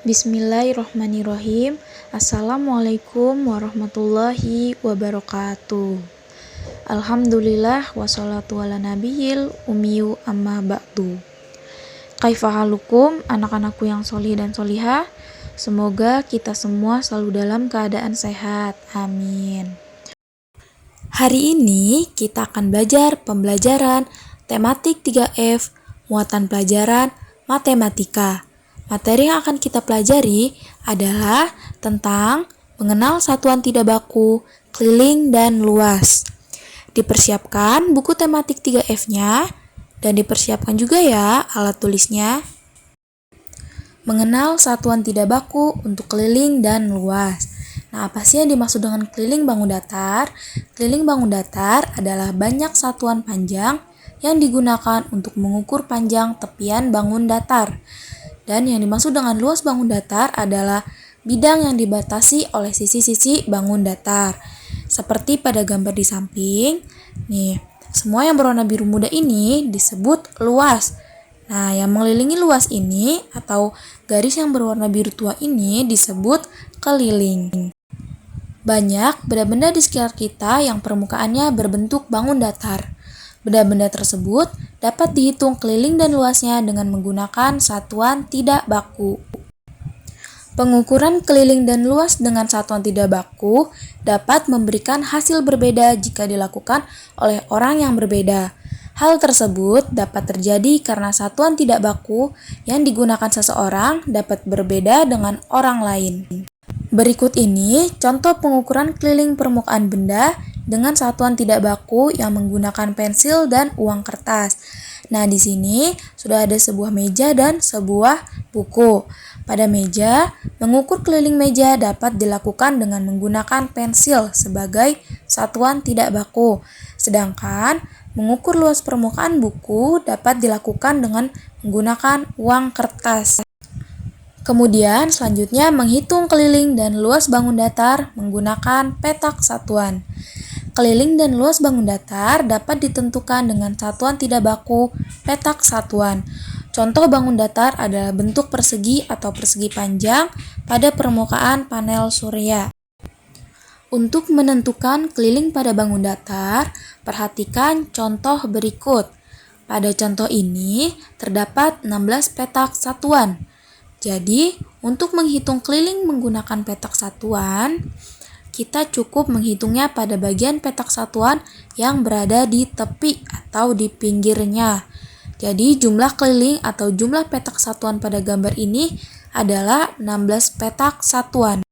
Bismillahirrohmanirrohim. Assalamualaikum warahmatullahi wabarakatuh. Alhamdulillah wassalatu ala nabiyil ummiyu amma ba'du. Kaifahalukum anak-anakku yang solih dan solihah. Semoga kita semua selalu dalam keadaan sehat. Amin. Hari ini kita akan belajar pembelajaran tematik 3F, muatan pelajaran matematika. Materi yang akan kita pelajari adalah tentang mengenal satuan tidak baku, keliling, dan luas. Dipersiapkan buku tematik 3F-nya dan dipersiapkan juga ya alat tulisnya. Mengenal satuan tidak baku untuk keliling dan luas. Nah, apa sih yang dimaksud dengan keliling bangun datar? Keliling bangun datar adalah banyak satuan panjang yang digunakan untuk mengukur panjang tepian bangun datar. Dan yang dimaksud dengan luas bangun datar adalah bidang yang dibatasi oleh sisi-sisi bangun datar. Seperti pada gambar di samping, nih, semua yang berwarna biru muda ini disebut luas. Nah, yang mengelilingi luas ini atau garis yang berwarna biru tua ini disebut keliling. Banyak benda-benda di sekitar kita yang permukaannya berbentuk bangun datar. Benda-benda tersebut dapat dihitung keliling dan luasnya dengan menggunakan satuan tidak baku. Pengukuran keliling dan luas dengan satuan tidak baku dapat memberikan hasil berbeda jika dilakukan oleh orang yang berbeda. Hal tersebut dapat terjadi karena satuan tidak baku yang digunakan seseorang dapat berbeda dengan orang lain. Berikut ini contoh pengukuran keliling permukaan benda dengan satuan tidak baku yang menggunakan pensil dan uang kertas. Nah, di sini sudah ada sebuah meja dan sebuah buku. Pada meja, mengukur keliling meja dapat dilakukan dengan menggunakan pensil sebagai satuan tidak baku. Sedangkan mengukur luas permukaan buku dapat dilakukan dengan menggunakan uang kertas. Kemudian selanjutnya menghitung keliling dan luas bangun datar menggunakan petak satuan. Keliling dan luas bangun datar dapat ditentukan dengan satuan tidak baku petak satuan. Contoh bangun datar adalah bentuk persegi atau persegi panjang pada permukaan panel surya. Untuk menentukan keliling pada bangun datar, perhatikan contoh berikut. Pada contoh ini terdapat 16 petak satuan. Jadi, untuk menghitung keliling menggunakan petak satuan, kita cukup menghitungnya pada bagian petak satuan yang berada di tepi atau di pinggirnya. Jadi, jumlah keliling atau jumlah petak satuan pada gambar ini adalah 16 petak satuan.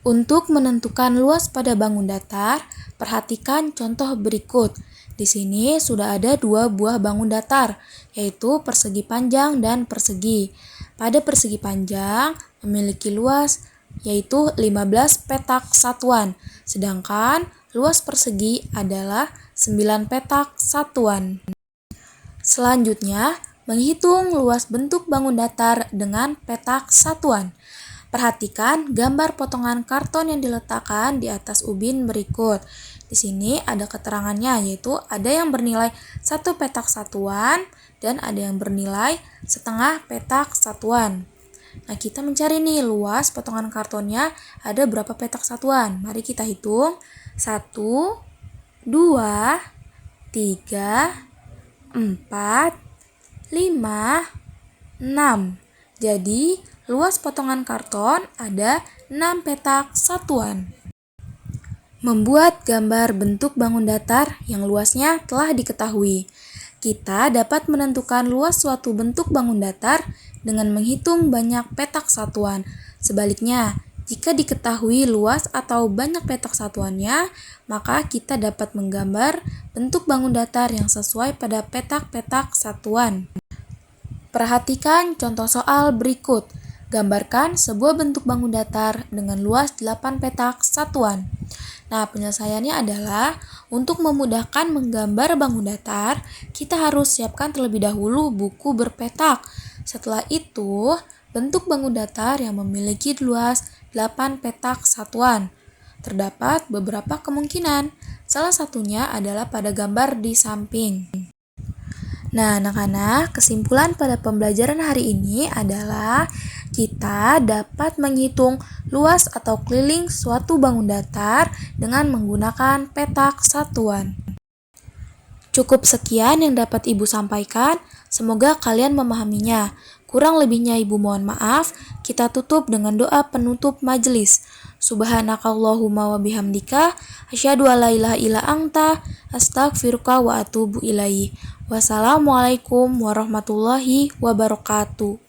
Untuk menentukan luas pada bangun datar, perhatikan contoh berikut. Di sini sudah ada dua buah bangun datar, yaitu persegi panjang dan persegi. Pada persegi panjang memiliki luas yaitu 15 petak satuan, sedangkan luas persegi adalah 9 petak satuan. Selanjutnya, menghitung luas bentuk bangun datar dengan petak satuan. Perhatikan gambar potongan karton yang diletakkan di atas ubin berikut. Di sini ada keterangannya, yaitu ada yang bernilai 1 petak satuan dan ada yang bernilai setengah petak satuan. Nah, kita mencari nih luas potongan kartonnya ada berapa petak satuan. Mari kita hitung. 1, 2, 3, 4, 5, 6. Jadi, luas potongan karton ada 6 petak satuan. Membuat gambar bentuk bangun datar yang luasnya telah diketahui. Kita dapat menentukan luas suatu bentuk bangun datar dengan menghitung banyak petak satuan. Sebaliknya, jika diketahui luas atau banyak petak satuannya, maka kita dapat menggambar bentuk bangun datar yang sesuai pada petak-petak satuan. Perhatikan contoh soal berikut. Gambarkan sebuah bentuk bangun datar dengan luas 8 petak satuan. Nah, penyelesaiannya adalah untuk memudahkan menggambar bangun datar, kita harus siapkan terlebih dahulu buku berpetak. Setelah itu, bentuk bangun datar yang memiliki luas 8 petak satuan. Terdapat beberapa kemungkinan. Salah satunya adalah pada gambar di samping. Nah, anak-anak, kesimpulan pada pembelajaran hari ini adalah Kita dapat menghitung luas atau keliling suatu bangun datar dengan menggunakan petak satuan. Cukup sekian yang dapat Ibu sampaikan, semoga kalian memahaminya. Kurang lebihnya Ibu mohon maaf, kita tutup dengan doa penutup majelis. Subhanakallahumma wa bihamdika, asyhadu alla ilaha illa anta, astaghfiruka wa atubu ilaihi. Wassalamualaikum warahmatullahi wabarakatuh.